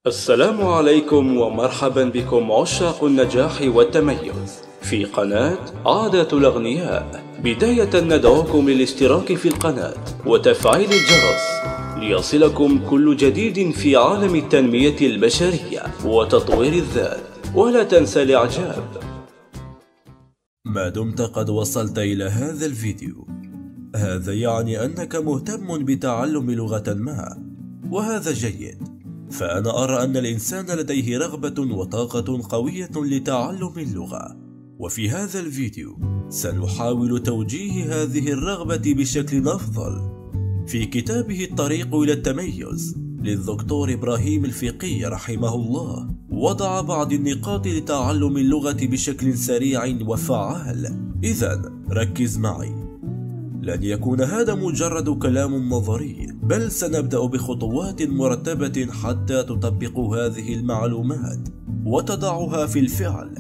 السلام عليكم ومرحبا بكم عشاق النجاح والتميز في قناة عادة الأغنياء. بداية ندعوكم للاشتراك في القناة وتفعيل الجرس ليصلكم كل جديد في عالم التنمية البشرية وتطوير الذات، ولا تنسى الإعجاب. ما دمت قد وصلت إلى هذا الفيديو، هذا يعني أنك مهتم بتعلم لغة ما، وهذا جيد. فأنا أرى أن الإنسان لديه رغبة وطاقة قوية لتعلم اللغة، وفي هذا الفيديو سنحاول توجيه هذه الرغبة بشكل أفضل. في كتابه الطريق إلى التميز للدكتور إبراهيم الفقي رحمه الله، وضع بعض النقاط لتعلم اللغة بشكل سريع وفعال. إذن ركز معي، لن يكون هذا مجرد كلام نظري، بل سنبدأ بخطوات مرتبة حتى تطبق هذه المعلومات وتضعها في الفعل.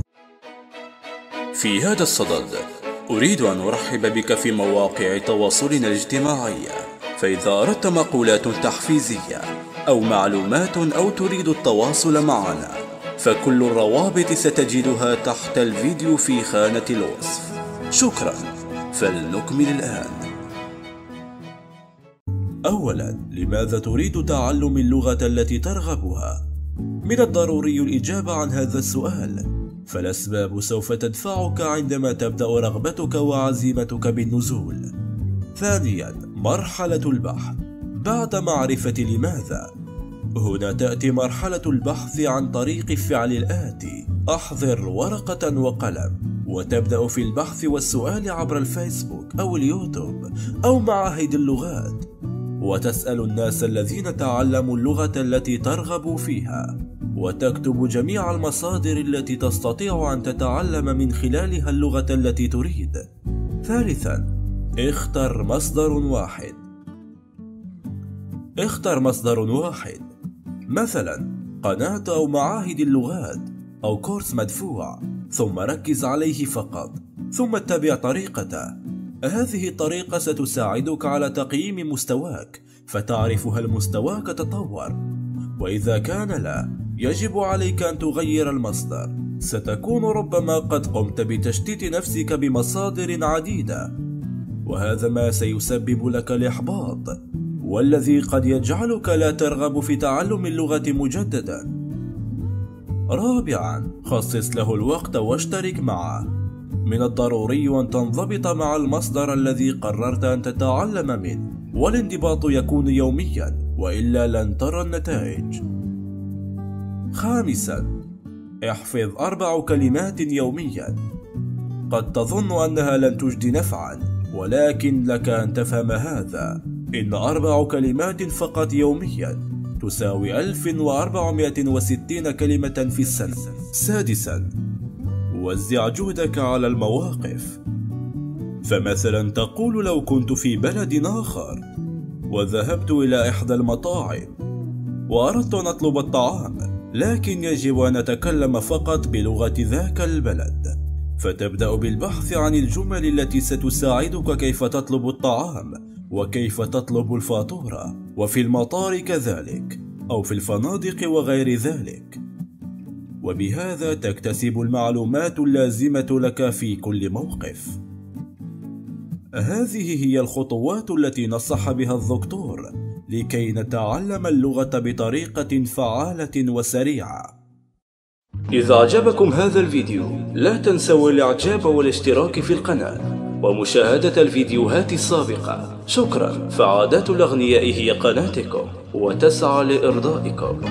في هذا الصدد أريد أن أرحب بك في مواقع تواصلنا الاجتماعية، فإذا أردت مقولات تحفيزية أو معلومات أو تريد التواصل معنا فكل الروابط ستجدها تحت الفيديو في خانة الوصف. شكرا، فلنكمل الآن. أولا، لماذا تريد تعلم اللغة التي ترغبها؟ من الضروري الإجابة عن هذا السؤال، فالأسباب سوف تدفعك عندما تبدأ رغبتك وعزيمتك بالنزول. ثانيا، مرحلة البحث. بعد معرفة لماذا، هنا تأتي مرحلة البحث عن طريق الفعل الآتي: أحضر ورقة وقلم وتبدأ في البحث والسؤال عبر الفيسبوك أو اليوتيوب أو معاهد اللغات، وتسأل الناس الذين تعلموا اللغة التي ترغب فيها، وتكتب جميع المصادر التي تستطيع أن تتعلم من خلالها اللغة التي تريد. ثالثا، اختر مصدر واحد. اختر مصدر واحد، مثلا قناة أو معاهد اللغات أو كورس مدفوع، ثم ركز عليه فقط، ثم اتبع طريقته. هذه الطريقة ستساعدك على تقييم مستواك، فتعرف هل مستواك تطور، وإذا كان لا، يجب عليك أن تغير المصدر. ستكون ربما قد قمت بتشتيت نفسك بمصادر عديدة، وهذا ما سيسبب لك الإحباط، والذي قد يجعلك لا ترغب في تعلم اللغة مجددا. رابعا، خصص له الوقت واشترك معه. من الضروري أن تنضبط مع المصدر الذي قررت أن تتعلم منه، والانضباط يكون يوميا، وإلا لن ترى النتائج. خامسا، احفظ 4 كلمات يوميا. قد تظن أنها لن تجدي نفعا، ولكن لك أن تفهم هذا: إن 4 كلمات فقط يوميا تساوي 1460 كلمة في السنة. سادسا، وزع جهدك على المواقف. فمثلا تقول: لو كنت في بلد آخر وذهبت إلى إحدى المطاعم وأردت أن أطلب الطعام، لكن يجب أن أتكلم فقط بلغة ذاك البلد، فتبدأ بالبحث عن الجمل التي ستساعدك كيف تطلب الطعام وكيف تطلب الفاتورة، وفي المطار كذلك، أو في الفنادق وغير ذلك، وبهذا تكتسب المعلومات اللازمة لك في كل موقف. هذه هي الخطوات التي نصح بها الدكتور لكي نتعلم اللغة بطريقة فعالة وسريعة. إذا أعجبكم هذا الفيديو لا تنسوا الإعجاب والاشتراك في القناة ومشاهدة الفيديوهات السابقة. شكرا، فعادات الأغنياء هي قناتكم وتسعى لإرضائكم.